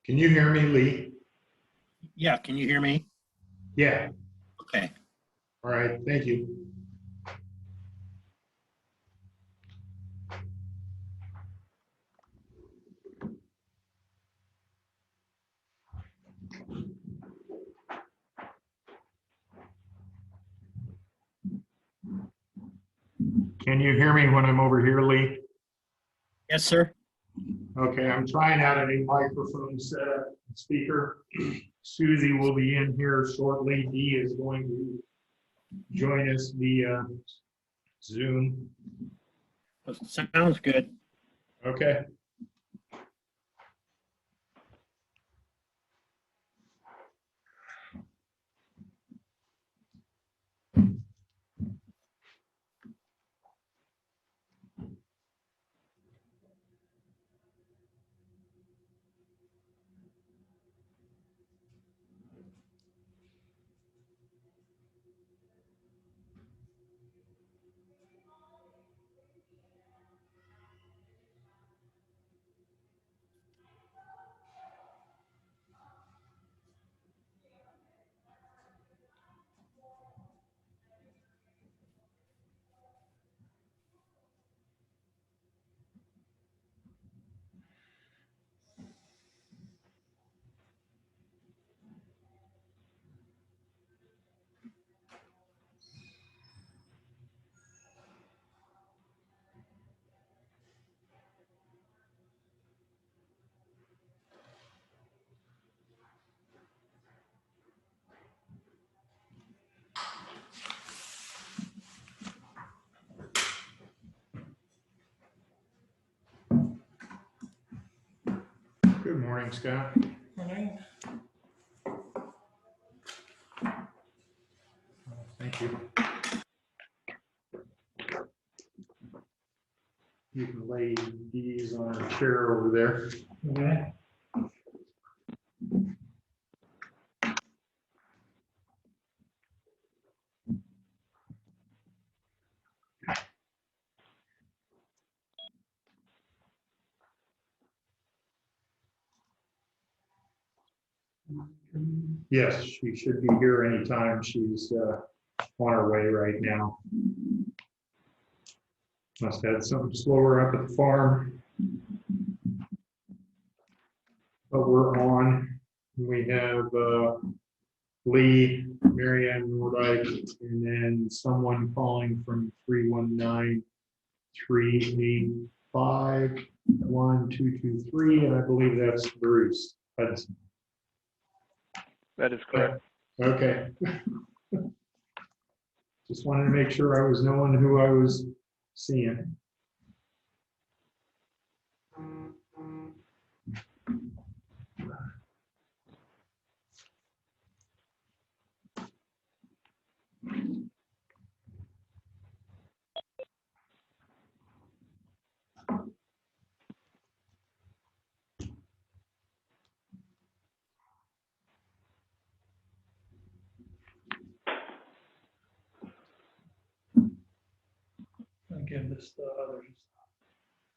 Can you hear me, Lee? Yeah, can you hear me? Yeah. Okay. All right. Thank you. Can you hear me when I'm over here, Lee? Yes, sir. Okay, I'm trying out a new microphone setup, speaker. Susie will be in here shortly. Dee is going to join us via Zoom. Sounds good. Okay. Good morning, Scott. Morning. Thank you. You can lay these on a chair over there. Okay. Yes, she should be here anytime. She's on her way right now. Must have had something slower up at the farm. But we're on. We have Lee, Marianne Nordyke, and then someone calling from 319-385-1223, and I believe that's Bruce Hudson. That is correct. Okay. Just wanted to make sure I was knowing who I was seeing. I'll give this to others.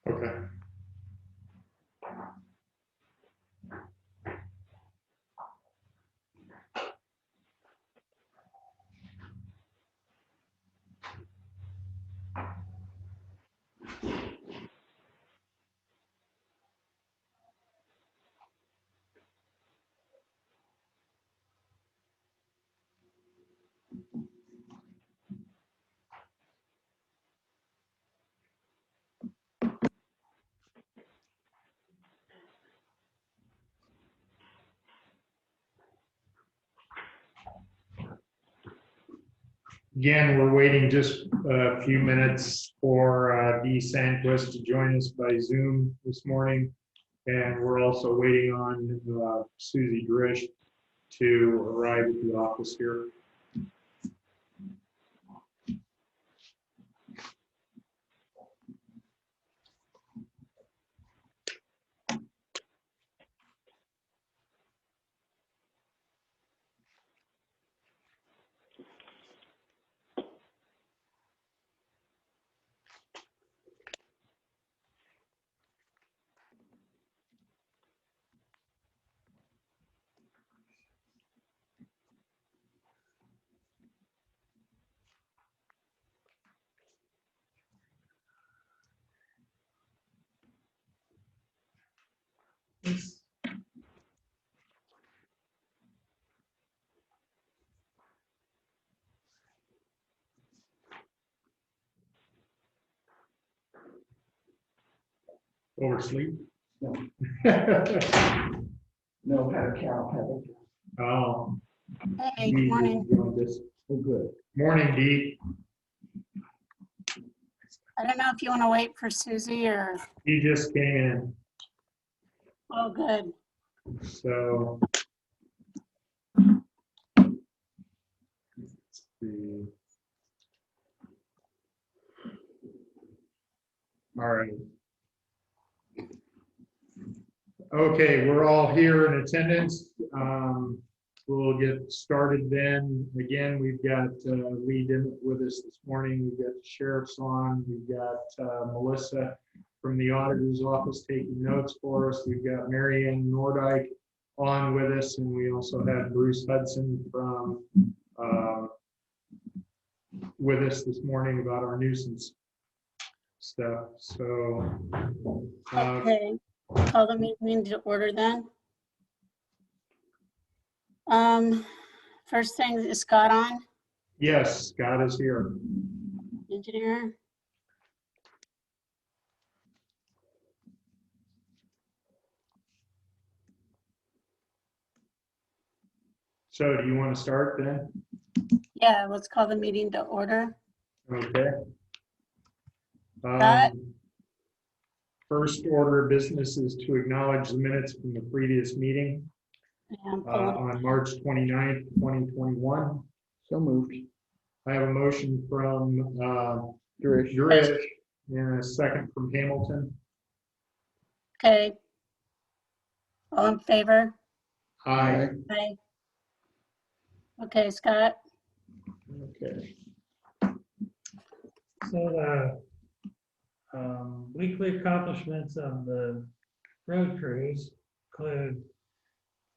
Okay. Again, we're waiting just a few minutes for Dee Sandquist to join us by Zoom this morning. And we're also waiting on Susie Drish to arrive at the office here. Oversleep? No. No, had a cow, Oh. Hey, good morning. Oh, good. Morning, Dee. I don't know if you want to wait for Susie or, He just came in, oh, good. so. Let's see. All right. Okay, we're all here in attendance. We'll get started then. Again, we've got Lee Dimmitt with us this morning. We've got the sheriff's on. We've got Melissa from the auditor's office taking notes for us. We've got Mary Ann Nordyke on with us, and we also have Bruce Hudson from with us this morning about our nuisance stuff. So Okay, call the meeting to order then. First thing, is Scott on, yes, Scott is here. engineer? So do you want to start then? Yeah, let's call the meeting to order. Okay. Scott? First order of business is to acknowledge the minutes from the previous meeting And on March 29th, 2021. So moved. I have a motion from Durish. Jurich and a second from Hamilton. okay. All in favor? Aye. Aye. Okay, Scott? Okay. So the weekly accomplishments of the road crews include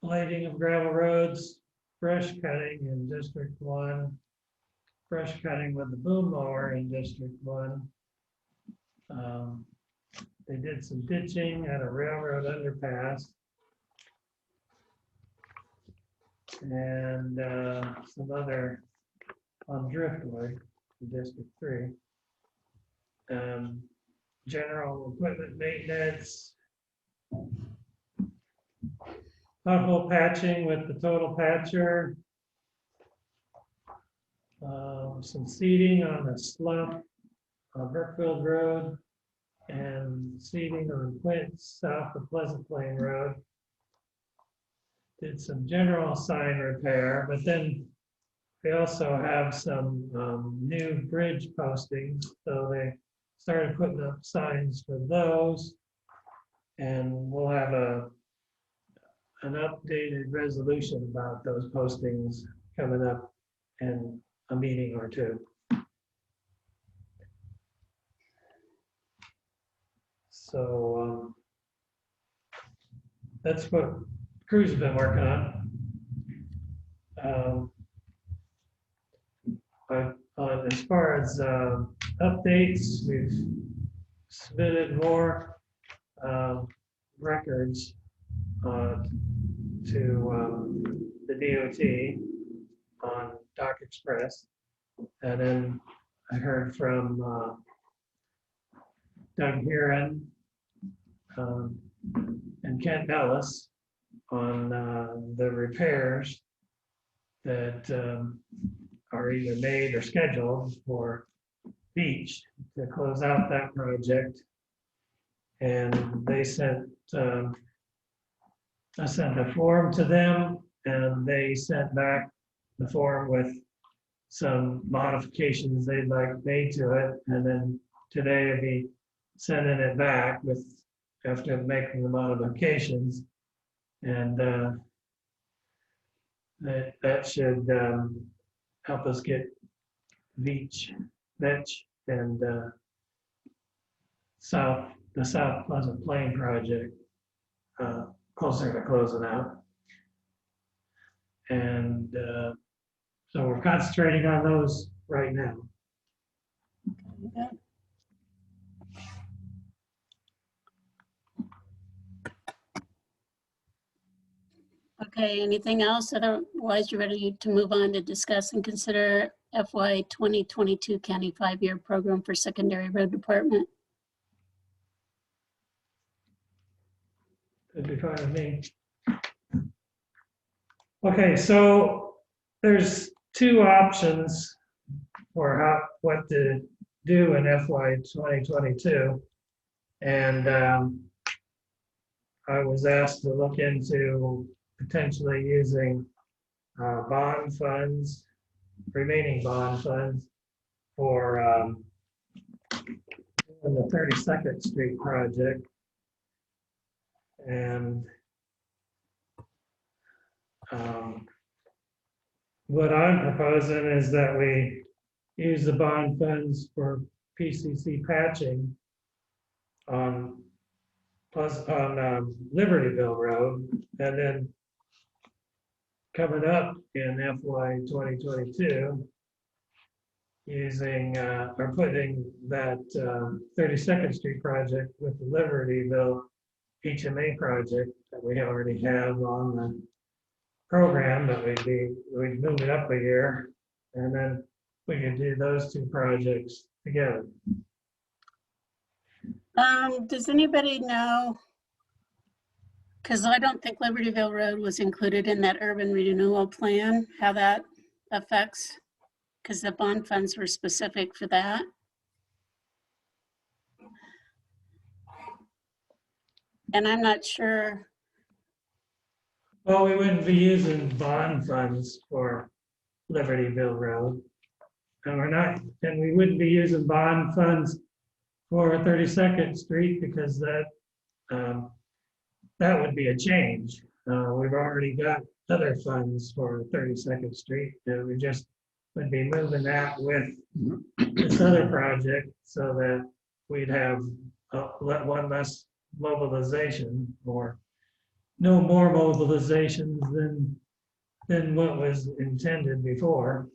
blading of gravel roads, brush cutting in District 1, brush cutting with the boom mower in District 1. They did some ditching at a railroad underpass. And some other on Driftway in District 3. General equipment maintenance. Pothole patching with the total patcher. Some seeding on the slump on Fairfield Road and seeding on Quint south of Pleasant Plain Road. Did some general sign repair, but then they also have some new bridge postings. So they started putting up signs for those. And we'll have an updated resolution about those postings coming up in a meeting or two. So that's what crews have been working on. As far as updates, we've submitted more records to the DOT on Doc Express. And then I heard from Doug Heron and Kent Ellis on the repairs that are either made or scheduled for Beach to close out that project. And they sent, I sent a form to them and they sent back the form with some modifications they'd like made to it. And then today I'll be sending it back with, after making the modifications. And that should help us get Beach and the South Pleasant Plain project closer to closing out. And so we're concentrating on those right now. Good. Okay, anything else? Otherwise, you're ready to move on to discuss and consider FY 2022 County 5-year program for secondary road department. It'd be fine with me. Okay, so there's two options for what to do in FY 2022. And I was asked to look into potentially using bond funds, remaining bond funds for the 32nd Street project. And what I'm proposing is that we use the bond funds for PCC patching on Libertyville Road, and then coming up in FY 2022, using or putting that 32nd Street project with the Libertyville HMA project that we already have on the program, that we'd move it up a year, and then we could do those two projects together. Does anybody know? Because I don't think Libertyville Road was included in that urban renewal plan, how that affects, because the bond funds were specific for that. And I'm not sure. Well, we wouldn't be using bond funds for Libertyville Road. And we wouldn't be using bond funds for 32nd Street because that would be a change. We've already got other funds for 32nd Street. We just would be moving that with this other project so that we'd have one less mobilization, or no more mobilizations than what was intended before.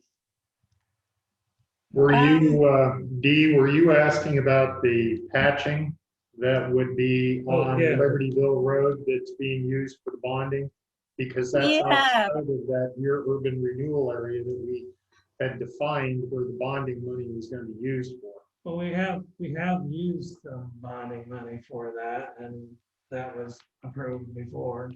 Were you, Dee, were you asking about the patching that would be on yeah. Libertyville Road that's being used for the bonding? Because that's Yeah. outside of that your urban renewal area that we had defined where the bonding money was going to be used for. Well, we have used some bonding money for that, and that was approved before.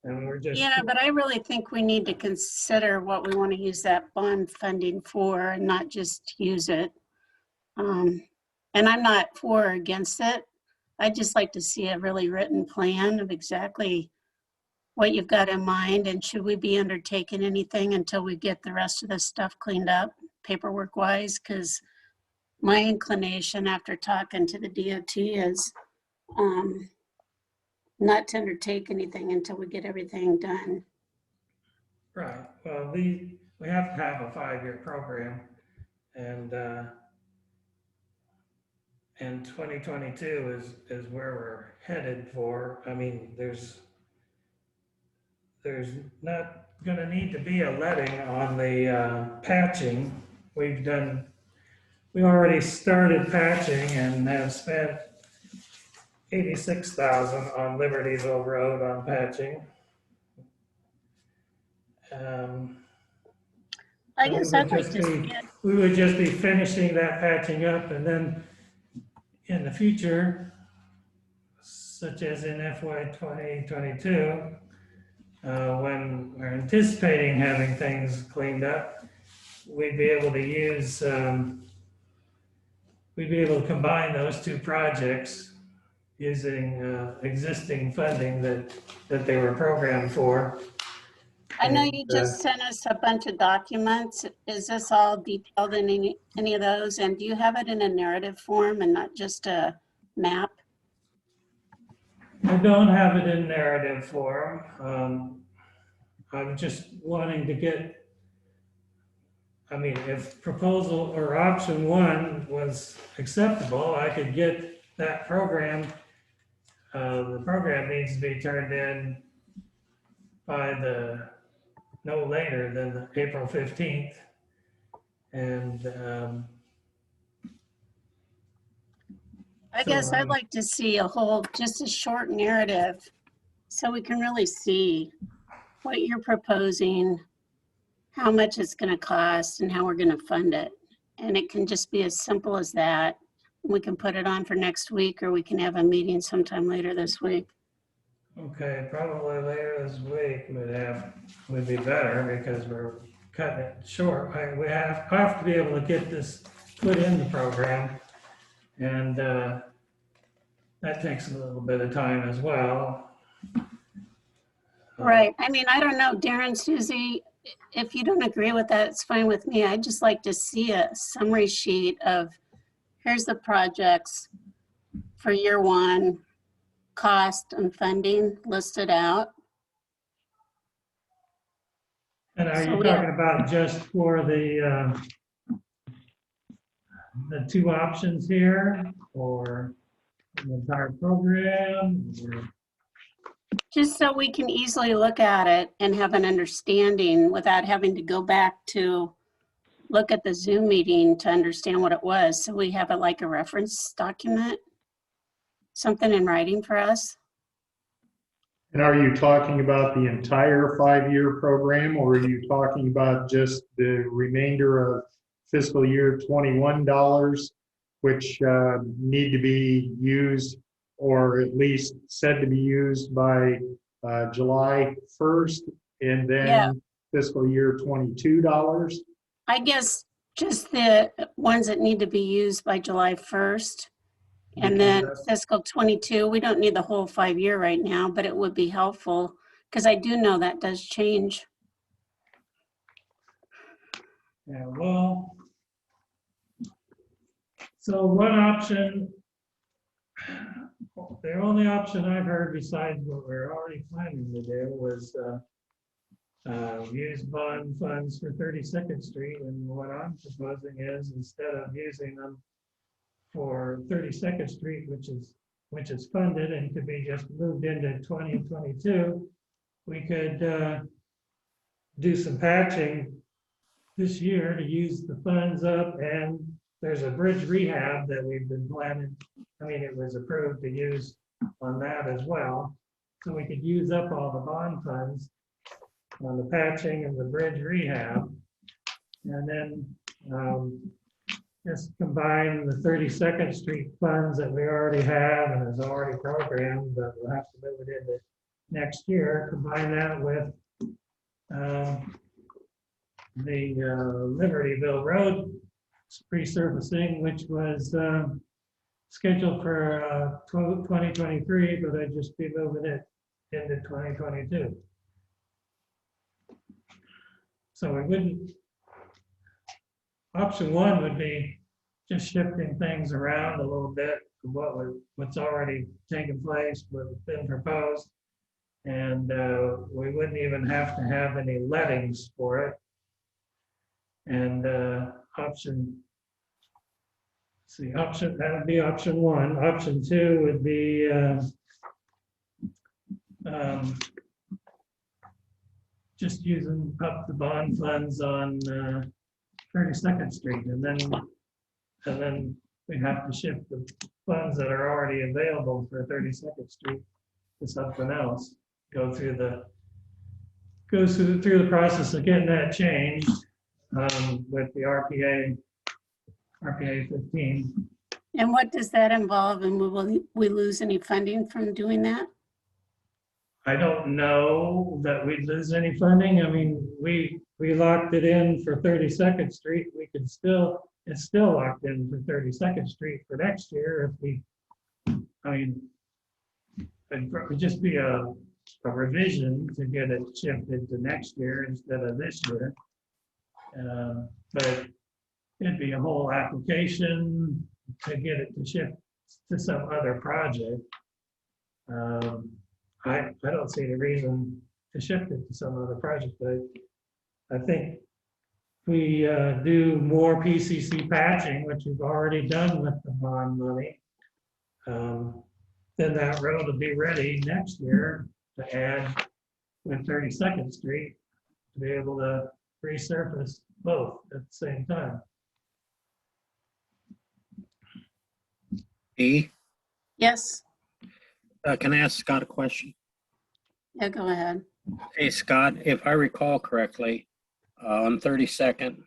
And we're just. Yeah, but I really think we need to consider what we want to use that bond funding for and not just use it. And I'm not for or against it. I'd just like to see a really written plan of exactly what you've got in mind, and should we be undertaking anything until we get the rest of this stuff cleaned up paperwork wise? Because my inclination after talking to the DOT is not to undertake anything until we get everything done. Right, well, we have to have a 5-year program, and 2022 is where we're headed for. I mean, there's not gonna need to be a letting on the patching. We already started patching and have spent $86,000 on Libertyville Road on patching. I guess I'd like to get, We would just be finishing that patching up, and then in the future, such as in FY 2022, when we're anticipating having things cleaned up, we'd be able to use, we'd be able to combine those two projects using existing funding that they were programmed for. I know you just sent us a bunch of documents. Is this all detailed in any of those? And do you have it in a narrative form and not just a map? I don't have it in narrative form. I'm just wanting to get, I mean, if proposal or option 1 was acceptable, I could get that program. The program needs to be turned in by no later than April 15th. And I guess I'd like to see just a short narrative so we can really see what you're proposing, how much it's going to cost, and how we're going to fund it. And it can just be as simple as that. We can put it on for next week, or we can have a meeting sometime later this week. Okay, probably later this week would be better because we're cutting it short. We have to be able to get this put in the program. And that takes a little bit of time as well. Right. I mean, I don't know, Darren, Susie, if you don't agree with that, it's fine with me. I'd just like to see a summary sheet of, here's the projects for year one, cost and funding listed out. And are So you we have- talking about just for the two options here, or the entire program? Or- Just so we can easily look at it and have an understanding without having to go back to look at the Zoom meeting to understand what it was. So we have it like a reference document, something in writing for us. And are you talking about the entire 5-year program, or are you talking about just the remainder of fiscal year 21 dollars, which need to be used, or at least said to be used by July 1st, and Yeah. then fiscal year 22 dollars? I guess just the ones that need to be used by July 1st. And then fiscal 22, we don't need the whole 5-year right now, but it would be helpful because I do know that does change. Yeah, well, so one option, the only option I've heard besides what we're already planning to do was use bond funds for 32nd Street. And what I'm proposing is, instead of using them for 32nd Street, which is funded and could be just moved into 2022, we could do some patching this year to use the funds up. And there's a bridge rehab that we've been planning. I mean, it was approved to use on that as well. So we could use up all the bond funds on the patching and the bridge rehab. And then just combine the 32nd Street funds that we already have and is already programmed, but we'll have to move it into next year. Combine that with the Libertyville Road resurfacing, which was scheduled for 2023, but I'd just be moving it into 2022. So we wouldn't. Option one would be just shifting things around a little bit to what's already taken place, what's been proposed. And we wouldn't even have to have any lettings for it. And that would be option one. Option two would be just using up the bond funds on 32nd Street, and then we have to shift the funds that are already available for 32nd Street to something else. Go through the process of getting that changed with the RPA 15. And what does that involve? And will we lose any funding from doing that? I don't know that we'd lose any funding. I mean, we locked it in for 32nd Street. It's still locked in for 32nd Street for next year it'd probably just be a revision to get it shifted to next year instead of this year. But it'd be a whole application to get it to shift to some other project. I don't see any reason to shift it to some other project, but I think we do more PCC patching, which we've already done with the bond money, then that road will be ready next year to add with 32nd Street to be able to resurface both at the same time. E, Yes. can I ask Scott a question? Yeah, go ahead. Hey, Scott, if I recall correctly, on 32nd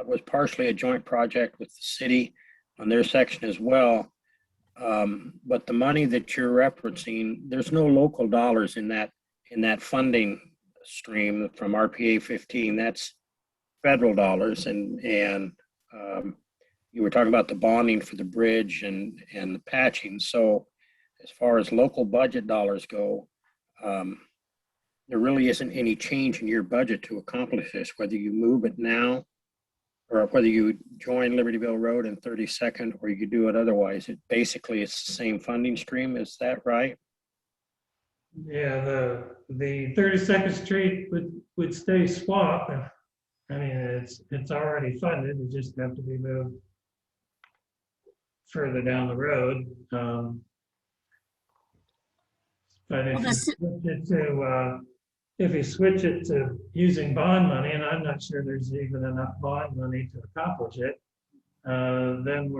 was partially a joint project with the city on their section as well. But the money that you're referencing, there's no local dollars in that funding stream from RPA 15. That's federal dollars, and you were talking about the bonding for the bridge and the patching. So as far as local budget dollars go, there really isn't any change in your budget to accomplish this, whether you move it now or whether you join Libertyville Road and 32nd, or you do it otherwise. It basically, it's the same funding stream. Is that right? Yeah, the 32nd Street would stay swap. I mean, it's already funded, it just have to be moved further down the road. But if you switch it to using bond money, and I'm not sure there's even enough bond money to accomplish it, then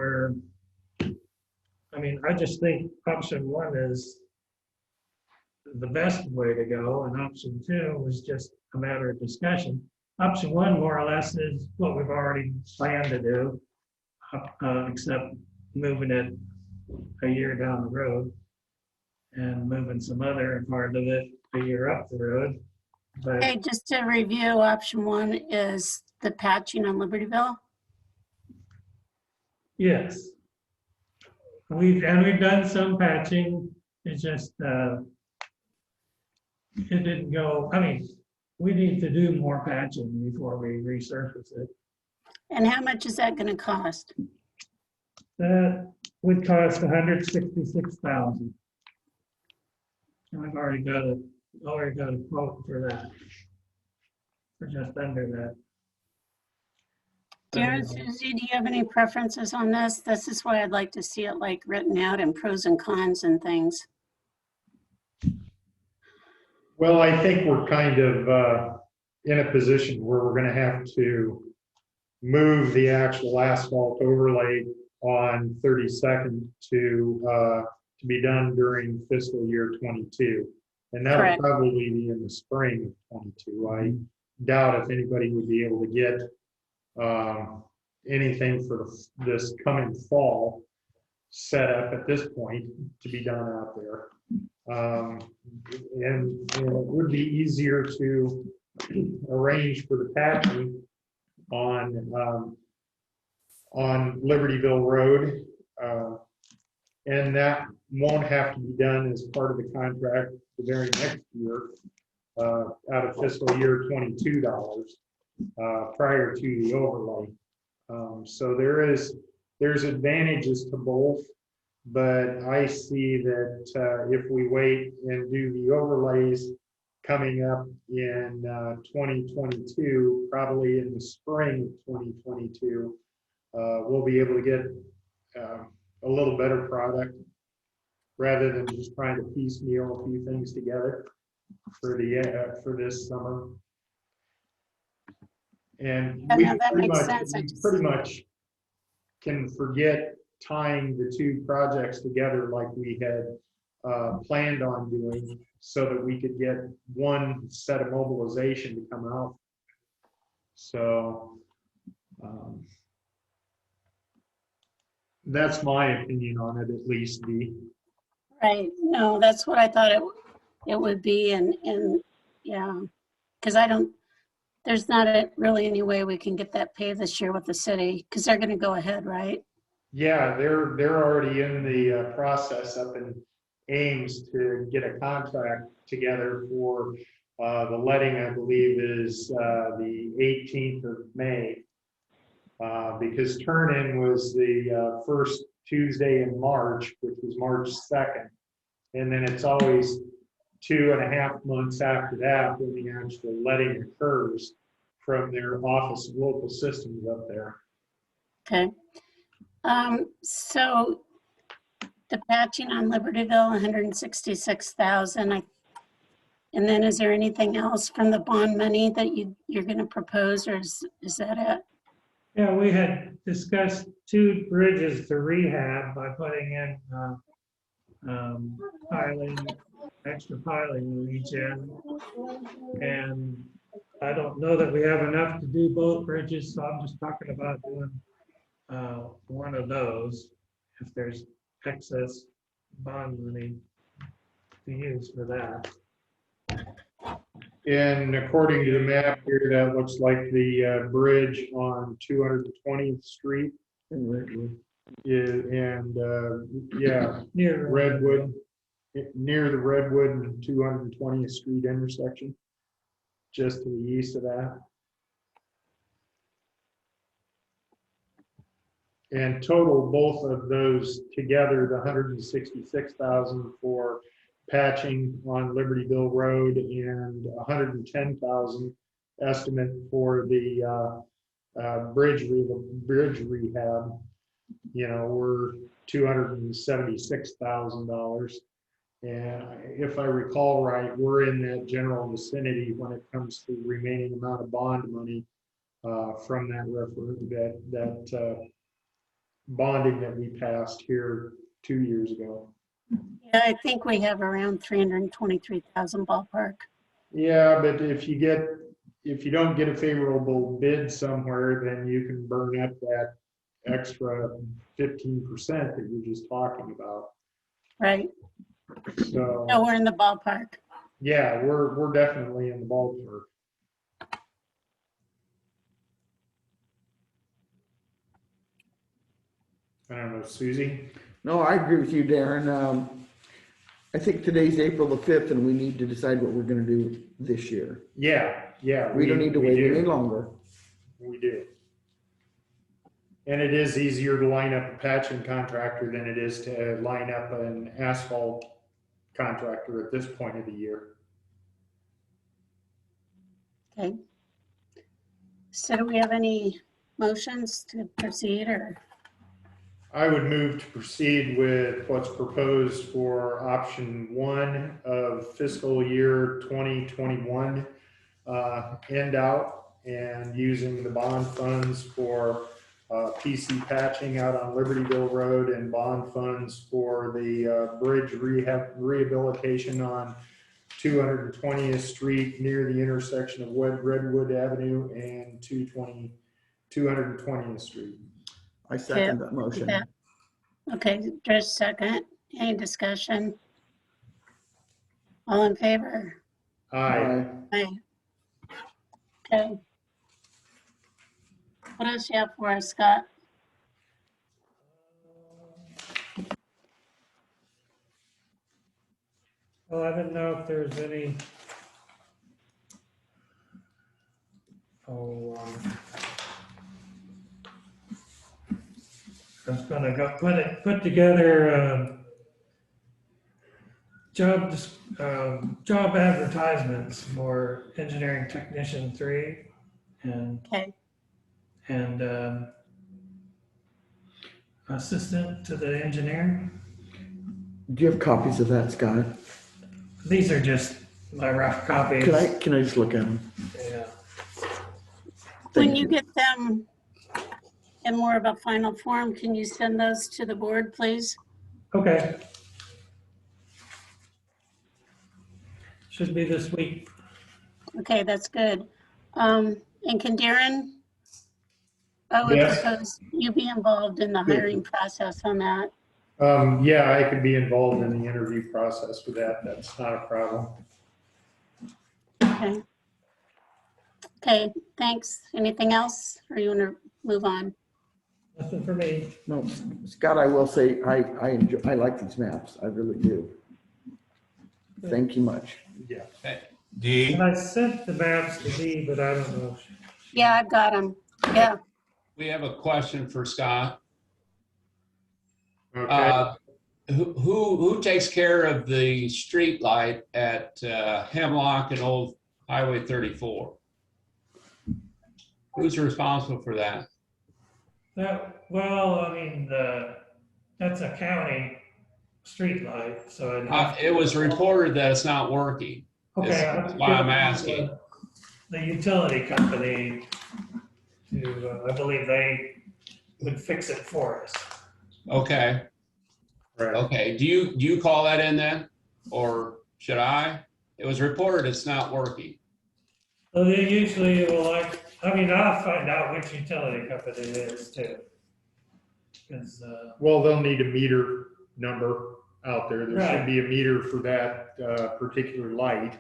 I just think option 1 is the best way to go, and option 2 was just a matter of discussion. Option 1 more or less is what we've already planned to do, except moving it a year down the road and moving some other part of it a year up the road. But Okay, just to review, option 1 is the patching on Libertyville. yes, we've done some patching. It's just it didn't go. I mean, we need to do more patching before we resurface it. And how much is that going to cost? That would cost $166,000. And I've already got a quote for that. For just under that. Darren, Susie, do you have any preferences on this? This is why I'd like to see it like written out in pros and cons and things. Well, I think we're kind of in a position where we're going to have to move the actual asphalt overlay on 32nd to be done during fiscal year 22. And that Correct. would probably be in the spring of 22. I doubt if anybody would be able to get anything for this coming fall set up at this point to be done out there. And it would be easier to arrange for the patching on Libertyville Road. And that won't have to be done as part of the contract the very next year out of fiscal year 22 dollars prior to the overlay. So there's advantages to both, but I see that if we wait and do the overlays coming up in 2022, probably in the spring of 2022, we'll be able to get a little better product rather than just trying to piecemeal a few things together for this summer. And Yeah, we no, that pretty makes much, sense. pretty much can forget tying the two projects together like we had planned on doing, so that we could get one set of mobilization to come out. So that's my opinion on it, at least, Dee. Right, no, that's what I thought it would be, and yeah, because there's not really any way we can get that paved this year with the city, because they're going to go ahead, right? Yeah, they're already in the process up in Ames to get a contract together for the letting, I believe, is the 18th of May. Because turn-in was the first Tuesday in March, which was March 2nd. And then it's always 2.5 months after that when the actual letting occurs from their Office of Local Systems up there. Okay. So the patching on Libertyville, 166,000. And then is there anything else from the bond money that you're going to propose, or is that it? yeah, we had discussed 2 bridges to rehab by putting in extra piling in each end. And I don't know that we have enough to do both bridges, so I'm just talking about doing one of those. If there's excess bond money to use for that. And according to the map here, that looks like the bridge on 220th Street And Redwood. yeah, Near Redwood, near the Redwood and 220th Street intersection, just to the east of that. And total, both of those together, the 166,000 for patching on Libertyville Road and 110,000 estimate for the bridge rehab. You know, we're $276,000. And if I recall right, we're in that general vicinity when it comes to the remaining amount of bond money from that bonding that we passed here 2 years ago. Yeah, I think we have around 323,000 ballpark. Yeah, but if you don't get a favorable bid somewhere, then you can burn up that extra 15% that you're just talking about. Right. So No, we're in the ballpark. yeah, we're definitely in the ballpark. I don't know, Susie? No, I agree with you, Darren. I think today's April the 5th and we need to decide what we're gonna do this year. Yeah. We don't need to we wait do. any longer. We do. And it is easier to line up a patching contractor than it is to line up an asphalt contractor at this point of the year. Okay. So do we have any motions to proceed or? I would move to proceed with what's proposed for option 1 of fiscal year 2021 end out, and using the bond funds for PC patching out on Libertyville Road and bond funds for the bridge rehabilitation on 220th Street near the intersection of Redwood Avenue and 220th Street. I second that motion. Yeah. Okay, just a second. Any discussion? All in favor? Aye. Aye. Okay. What else you have for us, Scott? Well, I didn't know if there's any. I was gonna go put together job advertisements for engineering technician 3 and Okay, assistant to the engineer. Do you have copies of that, Scott? These are just my rough copies. Can I just look at them? Yeah. when you get them in more of a final form, can you send those to the board, please? Okay. Should be this week. Okay, that's good. And can Darren, I would Yes. propose you be involved in the hiring process on that. Yeah, I could be involved in the interview process with that. That's not a problem. Okay. Okay, thanks. Anything else, or you want to move on? Nothing for me. No, Scott, I will say, I like these maps. I really do. Thank you much. Yeah. D, And I sent the maps to Dee, but I don't know. Yeah, I've got them. Yeah, we have a question for Scott. Okay. Who takes care of the street light at Hemlock and Old Highway 34? Who's responsible for that? Well, I mean, that's a county street light, so It was reported that it's not working. okay. That's why I'm asking. The utility company to, I believe they would fix it for us. Okay, Right. okay. Do you call that in then? Or should I? It was reported it's not working. So they usually will I'll find out which utility company it is too. Because, Well, they'll need a meter number out there. There Right. should be a meter for that particular light.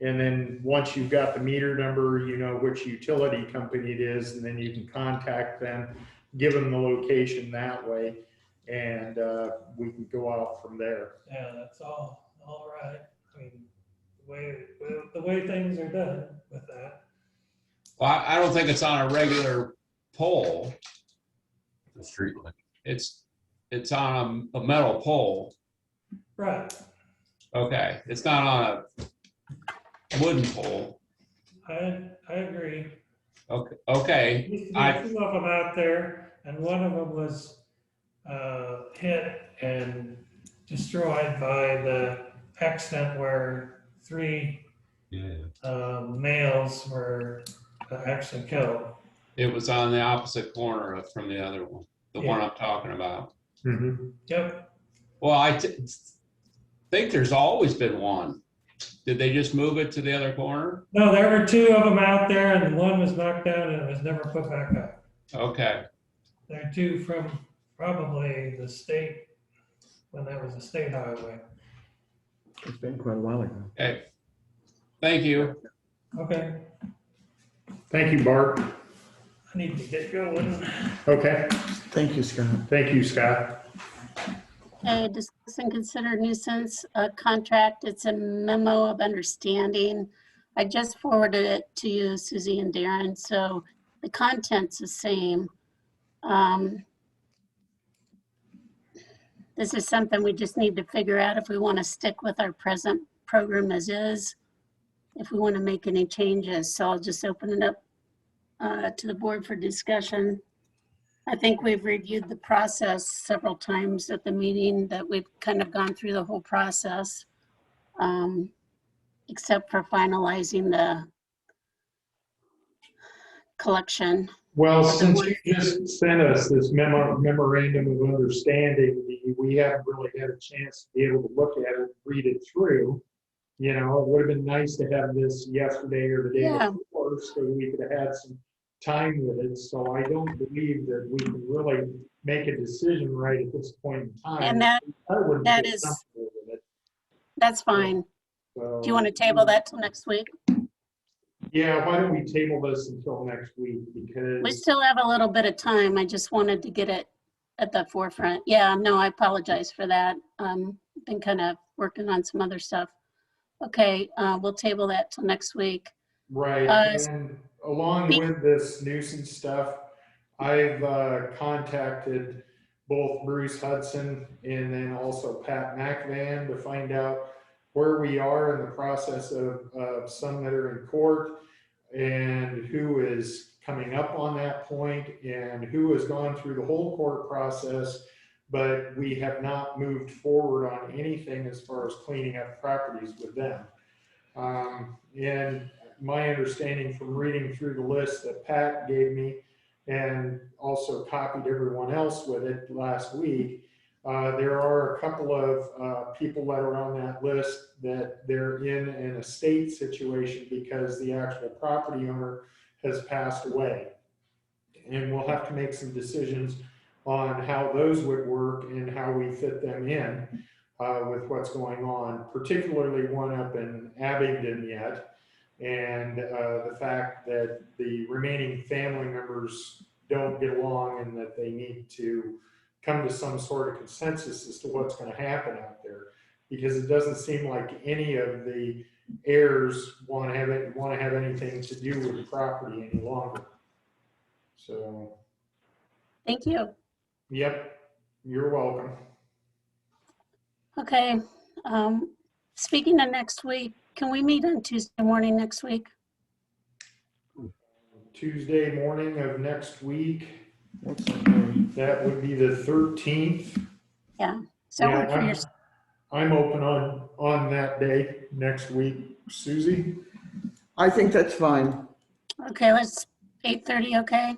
And then once you've got the meter number, you know which utility company it is, and then you can contact them, give them the location that way, and we can go out from there. Yeah, that's all right. I mean, the way things are done with that. Well, I don't think it's on a regular pole. The street light. It's on a metal pole. Right. Okay, it's not on a wooden pole. I agree. Okay, okay. Used to be I- two of them out there, and one of them was hit and destroyed by the accident where 3 Yeah. males were actually killed. It was on the opposite corner from the other one, the one I'm talking about. Yep. Well, I think there's always been one. Did they just move it to the other corner? No, there were 2 of them out there, and one was knocked down and it was never put back up. Okay, They're 2 from probably the state, when that was a state highway. It's been quite a while ago. okay. Thank you. Okay, Thank you, Bart. I need to get going. Okay, Thank you, Scott. thank you, Scott. Okay, discuss and consider nuisance contract. It's a memo of understanding. I just forwarded it to you, Susie and Darren, so the content's the same. This is something we just need to figure out if we want to stick with our present program as is, if we want to make any changes. So I'll just open it up to the board for discussion. I think we've reviewed the process several times at the meeting, that we've kind of gone through the whole process, except for finalizing the collection. Well, since you just sent us this memorandum of understanding, we haven't really had a chance to be able to look at it, read it through. You know, it would have been nice to have this yesterday or the day Yeah. before, so we could have had some time with it. So I don't believe that we can really make a decision right at this point in time. And that would that be is- comfortable with it. That's fine. So, Do you want to table that till next week? yeah, why don't we table this until next week? We Because, still have a little bit of time. I just wanted to get it at the forefront. Yeah, no, I apologize for that. Been kind of working on some other stuff. Okay, we'll table that till next week. right, and along with this nuisance stuff, I've contacted both Bruce Hudson and then also Pat McVan to find out where we are in the process of some that are in court and who is coming up on that point and who has gone through the whole court process, but we have not moved forward on anything as far as cleaning up properties with them. And my understanding from reading through the list that Pat gave me and also copied everyone else with it last week, there are a couple of people that are on that list that they're in an estate situation because the actual property owner has passed away. And we'll have to make some decisions on how those would work and how we fit them in with what's going on, particularly one up in Abingdon yet. And the fact that the remaining family members don't get along and that they need to come to some sort of consensus as to what's going to happen out there, because it doesn't seem like any of the heirs want to have anything to do with the property any longer. So, Thank you. yep, you're welcome. Okay, speaking of next week, can we meet on Tuesday morning next week? Tuesday morning of next week, What's that name? that would be the 13th. Yeah, so Yeah, work for your, I'm open on that day next week. Susie? I think that's fine. okay, let's, 8:30, okay?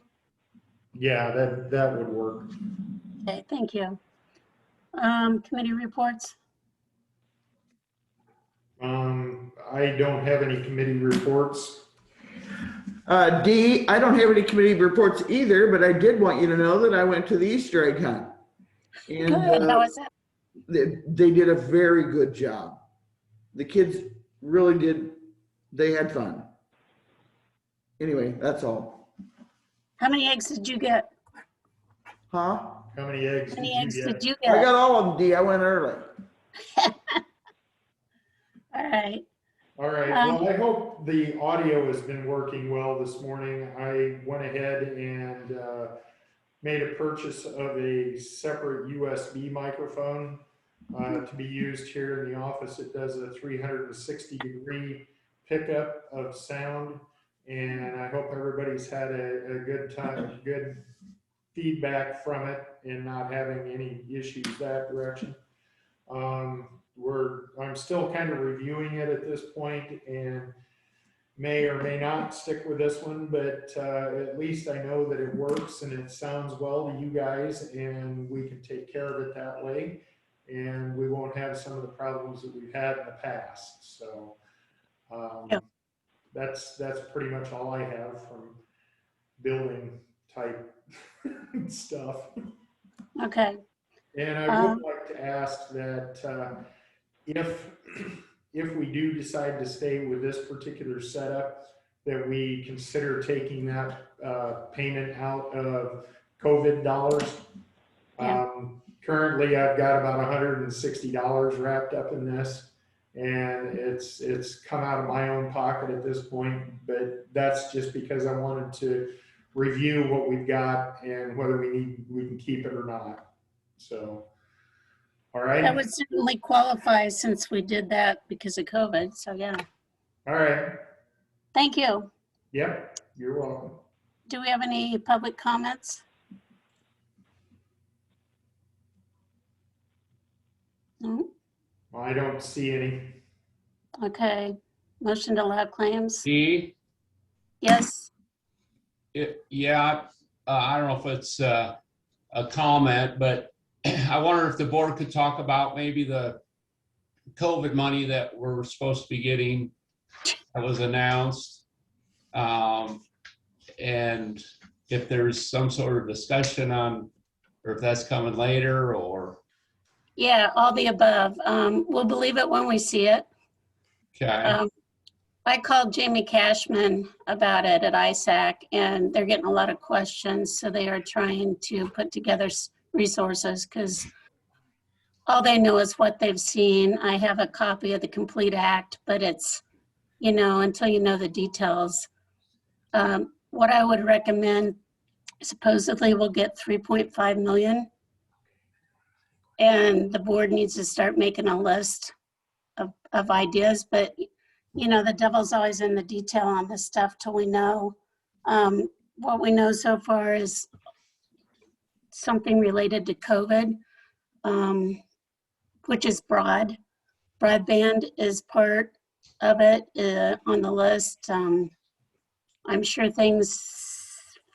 Yeah, that would work. Okay, thank you. Committee reports? I don't have any committee reports. D, I don't have any committee reports either, but I did want you to know that I went to the Easter egg hunt. And, Good, how was it? they did a very good job. The kids really did, they had fun. Anyway, that's all. How many eggs did you get? Huh? How many eggs How did many you eggs get? did you I get? got all of them, Dee. I went early. All right. All right, well, I hope the audio has been working well this morning. I went ahead and made a purchase of a separate USB microphone to be used here in the office. It does a 360-degree pickup of sound, and I hope everybody's had a good time, good feedback from it, and not having any issues that direction. I'm still kind of reviewing it at this point, and may or may not stick with this one, but at least I know that it works and it sounds well to you guys, and we can take care of it that way, and we won't have some of the problems that we've had in the past. So Yep. that's pretty much all I have from building type stuff. Okay. And I would like to ask that if we do decide to stay with this particular setup, that we consider taking that payment out of COVID dollars. Yeah. Currently, I've got about $160 wrapped up in this, and it's come out of my own pocket at this point, but that's just because I wanted to review what we've got and whether we can keep it or not. So, all right. That would certainly qualify since we did that because of COVID. So yeah, All right. thank you. Yep. You're welcome. Do we have any public comments? No? I don't see any. Okay. Motion to allow claims? Dee? Yes. Yeah, I don't know if it's a comment, but I wonder if the board could talk about maybe the COVID money that we're supposed to be getting that was announced. And if there's some sort of discussion on, or if that's coming later or. Yeah, all the above. We'll believe it when we see it. Okay, I called Jamie Cashman about it at ISAC, and they're getting a lot of questions. So they are trying to put together resources because all they know is what they've seen. I have a copy of the complete act, but it's, until you know the details. What I would recommend, supposedly we'll get 3.5 million. And the board needs to start making a list of ideas, but the devil's always in the detail on this stuff till we know. What we know so far is something related to COVID, which is broad. Broadband is part of it on the list. I'm sure things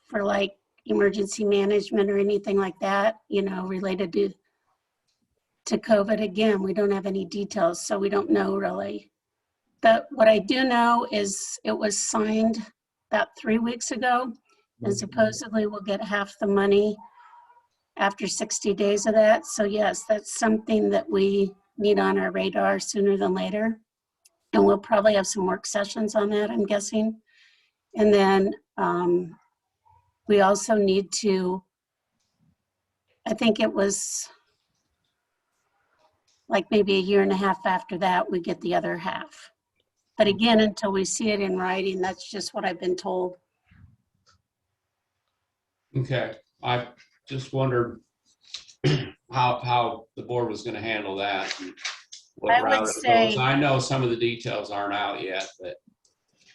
for like emergency management or anything like that, related to COVID. Again, we don't have any details, so we don't know really. But what I do know is it was signed about 3 weeks ago, and supposedly we'll get half the money after 60 days of that. So yes, that's something that we need on our radar sooner than later. And we'll probably have some work sessions on that, I'm guessing. And then we also need to, I think it was like maybe a year and a half after that, we get the other half. But again, until we see it in writing, that's just what I've been told. okay. I just wondered how the board was gonna handle that. And what I would route it say- goes. I know some of the details aren't out yet, but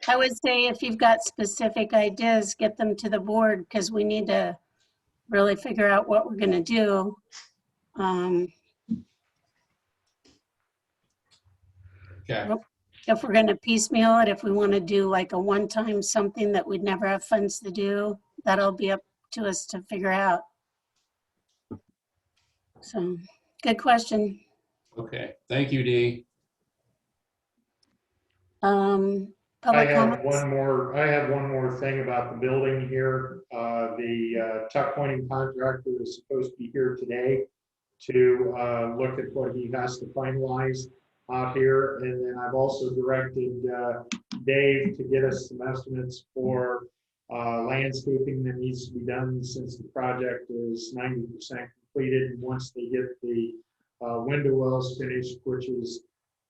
I would say if you've got specific ideas, get them to the board because we need to really figure out what we're gonna do. okay, If we're gonna piecemeal it, if we wanna do like a one-time something that we'd never have funds to do, that'll be up to us to figure out. So, good question. okay. Thank you, Dee. I Public have comments? I have one more thing about the building here. The tuck pointing contractor is supposed to be here today to look at what he has to finalize out here. And then I've also directed Dave to get us some estimates for landscaping that needs to be done since the project is 90% completed. And once they get the window wells finished, which is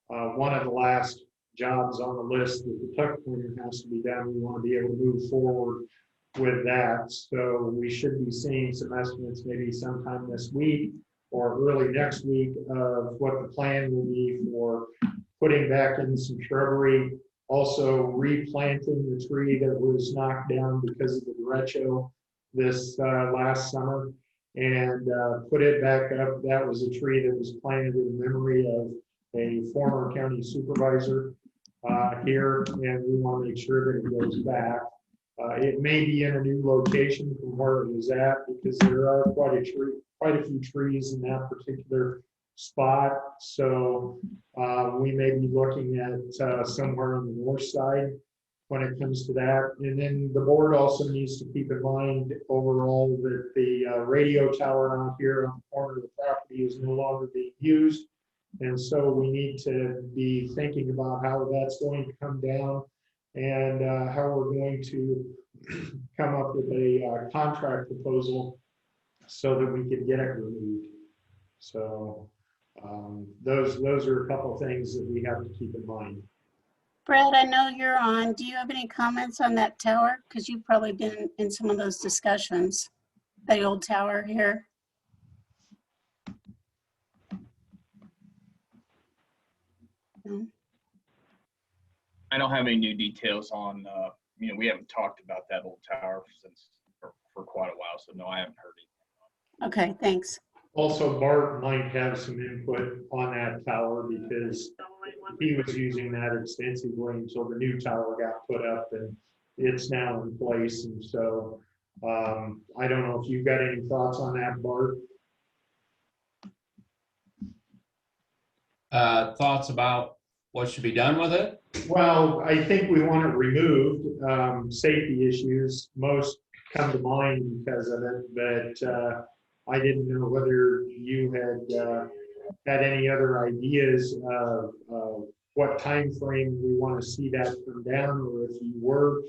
one of the last jobs on the list that the tuck pointer has to be done, we want to be able to move forward with that. So we should be seeing some estimates maybe sometime this week or early next week of what the plan will be for putting back in some shrubbery, also replanting the tree that was knocked down because of the derecho this last summer, and put it back up. That was a tree that was planted in memory of a former county supervisor here, and we want to make sure that it goes back. It may be in a new location from where it was at, because there are quite a few trees in that particular spot. So we may be looking at somewhere on the north side when it comes to that. And then the board also needs to keep in mind overall that the radio tower out here on the corner of the property is no longer being used. And so we need to be thinking about how that's going to come down, and how we're going to come up with a contract proposal so that we can get it removed. So those are a couple of things that we have to keep in mind. Brad, I know you're on. Do you have any comments on that tower? Because you've probably been in some of those discussions, the old tower here. No? I don't have any new details on, we haven't talked about that old tower for quite a while, so no, I haven't heard anything. Okay, thanks. Also, Bart might have some input on that tower because he was using that extensively until the new tower got put up, and it's now in place. And so I don't know if you've got any thoughts on that, Bart. Thoughts about what should be done with it? Well, I think we want it removed. Safety issues most come to mind because of it, but I didn't know whether you had any other ideas of what time frame we want to see that come down, or if you were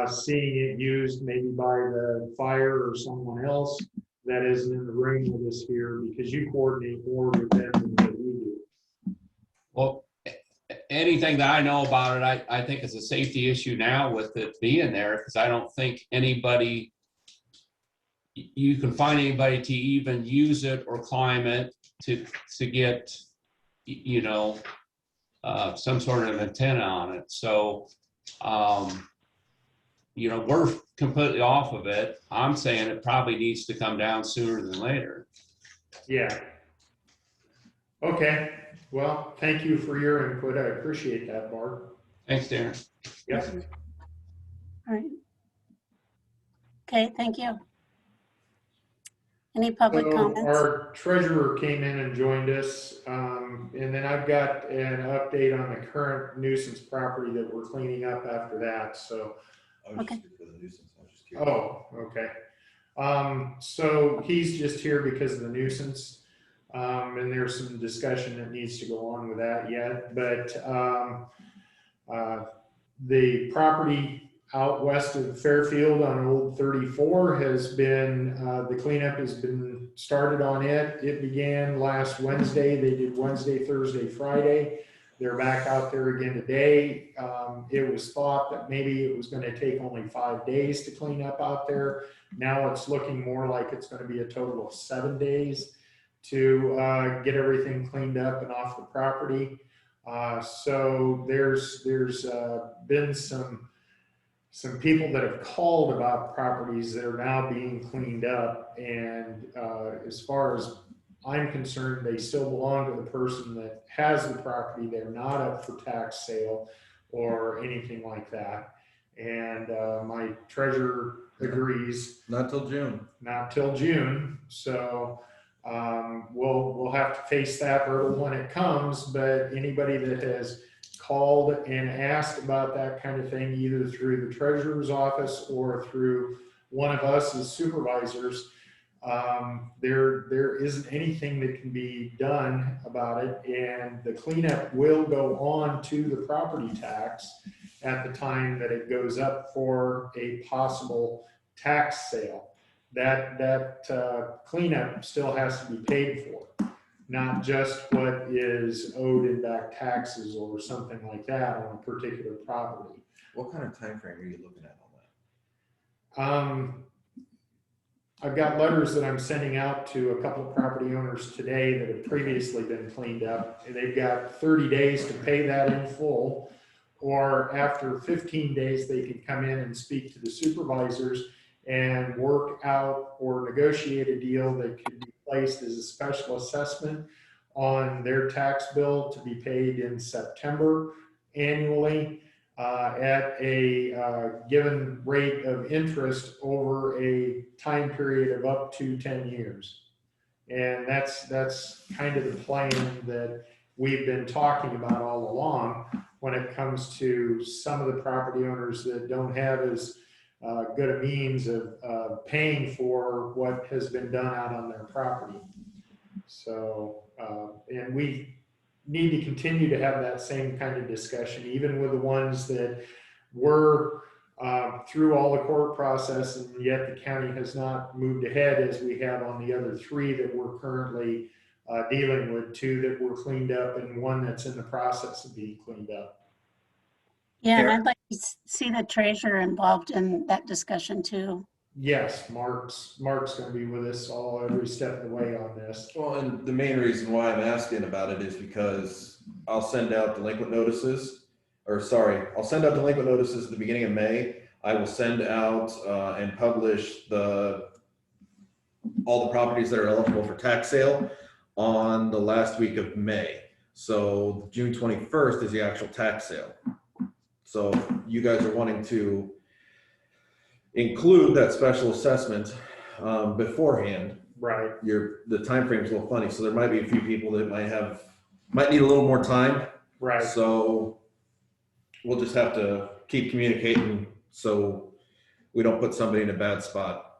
seeing it used maybe by the fire or someone else that isn't in the room with us here, because you coordinate more with them than we do. Well, anything that I know about it, I think it's a safety issue now with it being there, because I don't think you can find anybody to even use it or climb it to get, some sort of antenna on it. So, we're completely off of it. I'm saying it probably needs to come down sooner than later. Yeah. Okay. Well, thank you for your input. I appreciate that, Bart. Thanks, Darren. Yes. All right. Okay, thank you. Any public So comments? our treasurer came in and joined us, and then I've got an update on the current nuisance property that we're cleaning up after that. So, Okay. oh, okay. So he's just here because of the nuisance, and there's some discussion that needs to go on with that yet. But the property out west of Fairfield on Old 34 has been, the cleanup has been started on it. It began last Wednesday. They did Wednesday, Thursday, Friday. They're back out there again today. It was thought that maybe it was going to take only 5 days to clean up out there. Now it's looking more like it's going to be a total of 7 days to get everything cleaned up and off the property. So there's been some people that have called about properties that are now being cleaned up, and as far as I'm concerned, they still belong to the person that has the property. They're not up for tax sale or anything like that. And my treasurer agrees. Not till June. Not till June. So we'll have to face that hurdle when it comes. But anybody that has called and asked about that kind of thing, either through the treasurer's office or through one of us as supervisors, there isn't anything that can be done about it, and the cleanup will go on to the property tax at the time that it goes up for a possible tax sale. That cleanup still has to be paid for, not just what is owed in back taxes or something like that on a particular property. What kind of time frame are you looking at on that? I've got letters that I'm sending out to a couple of property owners today that have previously been cleaned up. They've got 30 days to pay that in full, or after 15 days, they can come in and speak to the supervisors and work out or negotiate a deal that could be placed as a special assessment on their tax bill to be paid in September annually at a given rate of interest over a time period of up to 10 years. And that's kind of the plan that we've been talking about all along when it comes to some of the property owners that don't have as good a means of paying for what has been done out on their property. So, and we need to continue to have that same kind of discussion, even with the ones that were through all the court process, and yet the county has not moved ahead as we have on the other three that we're currently dealing with, two that were cleaned up and one that's in the process of being cleaned up. Yeah, and I'd like to see the treasurer involved in that discussion too. Yes, Mark's going to be with us every step of the way on this. Well, and the main reason why I'm asking about it is because I'll send out delinquent notices, I'll send out delinquent notices at the beginning of May. I will send out and publish all the properties that are eligible for tax sale on the last week of May. So June 21st is the actual tax sale. So if you guys are wanting to include that special assessment beforehand, Right. the time frame is a little funny. So there might be a few people that might need a little more time. Right. So we'll just have to keep communicating so we don't put somebody in a bad spot.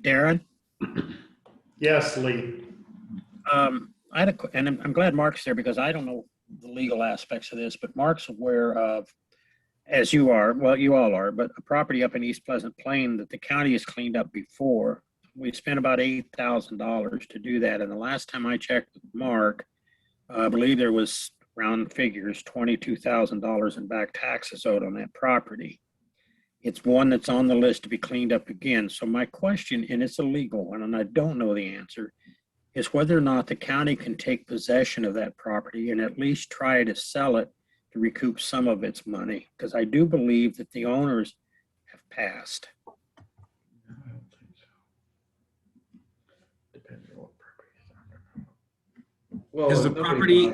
Darren? Yes, Lee. And I'm glad Mark's there because I don't know the legal aspects of this, but Mark's aware of, as you are, well, you all are, but a property up in East Pleasant Plain that the county has cleaned up before. We spent about $8,000 to do that. And the last time I checked with Mark, I believe there was, round figures, $22,000 in back taxes owed on that property. It's one that's on the list to be cleaned up again. So my question, and it's a legal one, and I don't know the answer, is whether or not the county can take possession of that property and at least try to sell it to recoup some of its money, because I do believe that the owners have passed. Well, Is the property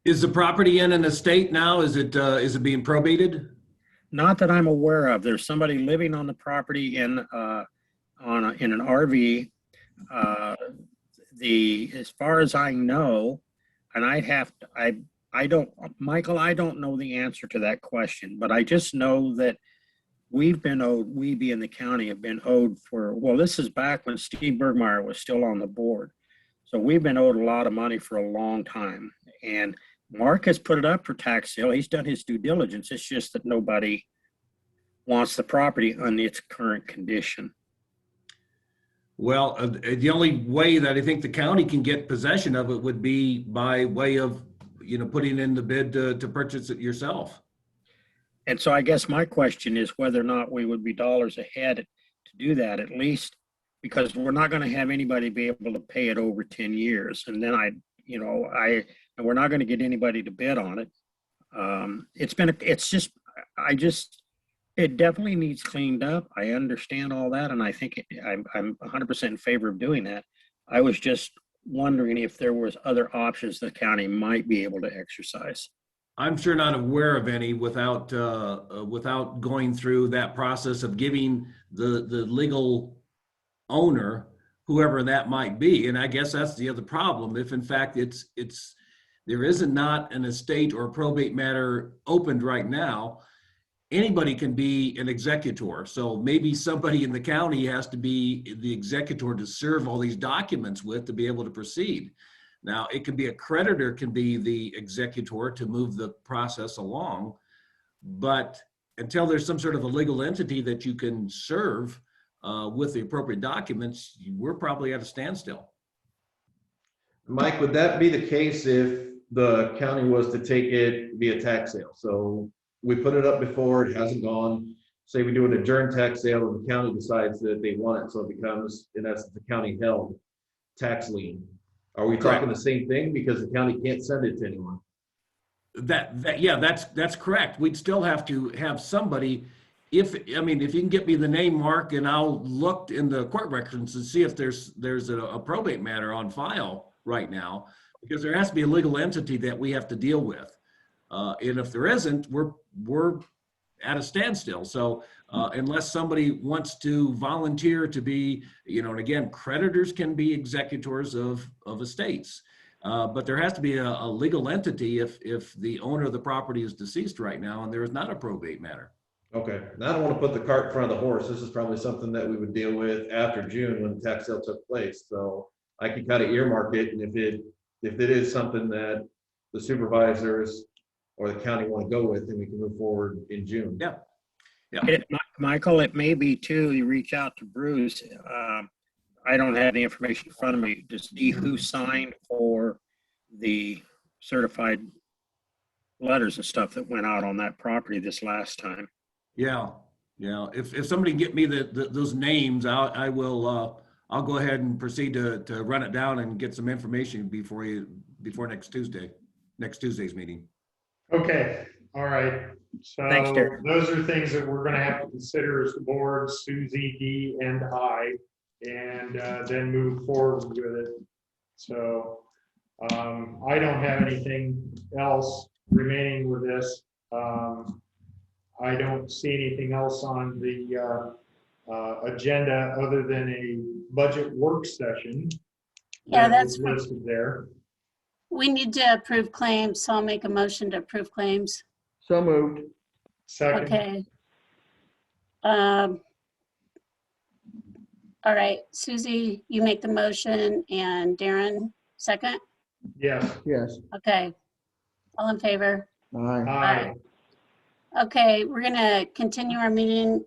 is the property in an estate now? Is it being probated? Not that I'm aware of. There's somebody living on the property in an RV. As far as I know, and I don't, Michael, I don't know the answer to that question, but I just know that we've been owed, we being the county have been owed for, well, this is back when Steve Bergmeyer was still on the board. So we've been owed a lot of money for a long time. And Mark has put it up for tax sale. He's done his due diligence. It's just that nobody wants the property in its current condition. Well, the only way that I think the county can get possession of it would be by way of, putting in the bid to purchase it yourself. And so I guess my question is whether or not we would be dollars ahead to do that, at least because we're not going to have anybody be able to pay it over 10 years. And then and we're not going to get anybody to bid on it. It definitely needs cleaned up. I understand all that. And I think I'm 100% in favor of doing that. I was just wondering if there was other options the county might be able to exercise. I'm sure not aware of any without going through that process of giving the legal owner, whoever that might be. And I guess that's the other problem. If in fact there isn't not an estate or probate matter opened right now, anybody can be an executor. So maybe somebody in the county has to be the executor to serve all these documents with to be able to proceed. Now, it could be a creditor can be the executor to move the process along, but until there's some sort of a legal entity that you can serve with the appropriate documents, we're probably at a standstill. Mike, would that be the case if the county was to take it via tax sale? So we put it up before, it hasn't gone. Say we do an adjourned tax sale and the county decides that they want it, so it becomes, in essence, the county held tax lien. Are we talking the same thing because the county can't send it to anyone? Yeah, that's correct. We'd still have to have somebody. If you can get me the name, Mark, and I'll look in the court records and see if there's a probate matter on file right now, because there has to be a legal entity that we have to deal with. And if there isn't, we're at a standstill. So unless somebody wants to volunteer to be, and again, creditors can be executors of estates. But there has to be a legal entity if the owner of the property is deceased right now and there is not a probate matter. Okay, now I don't want to put the cart in front of the horse. This is probably something that we would deal with after June when the tax sale took place. So I can kind of earmark it, and if it is something that the supervisors or the county want to go with, then we can move forward in June. Yeah. Michael, it may be too, you reach out to Bruce. I don't have the information in front of me to see who signed for the certified letters and stuff that went out on that property this last time. Yeah. If somebody can get me those names, I will. I'll go ahead and proceed to run it down and get some information before next Tuesday's meeting. Okay, all right. So Thanks, Derek. those are things that we're gonna have to consider as the board, Susie, Dee, and I, and then move forward with it. So I don't have anything else remaining with this. I don't see anything else on the agenda other than a budget work session. Yeah, that that's was listed there. We need to approve claims, so I'll make a motion to approve claims. So moved. Second, Okay. All right, Susie, you make the motion, and Darren, second? yes. Yes. Okay. All in favor? Aye. Aye. Okay, we're gonna continue our meeting.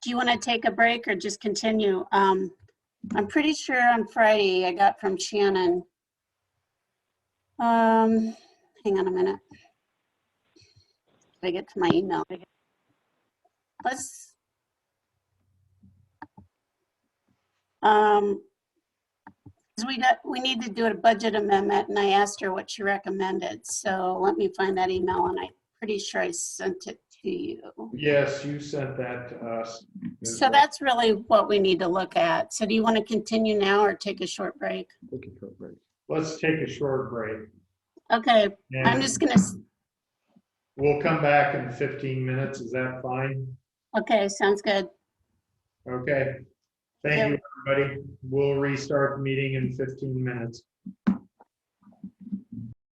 Do you want to take a break or just continue? I'm pretty sure on Friday I got from Shannon. Hang on a minute. Did I get to my email? We need to do a budget amendment, and I asked her what she recommended. So let me find that email, and I'm pretty sure I sent it to you. Yes, you sent that to us. as So well. that's really what we need to look at. So do you want to continue now or take a short break? Let's take a short break. Okay, I'm And just gonna, we'll come back in 15 minutes. Is that fine? okay, sounds good. Okay. Thank you, everybody. We'll restart the meeting in 15 minutes.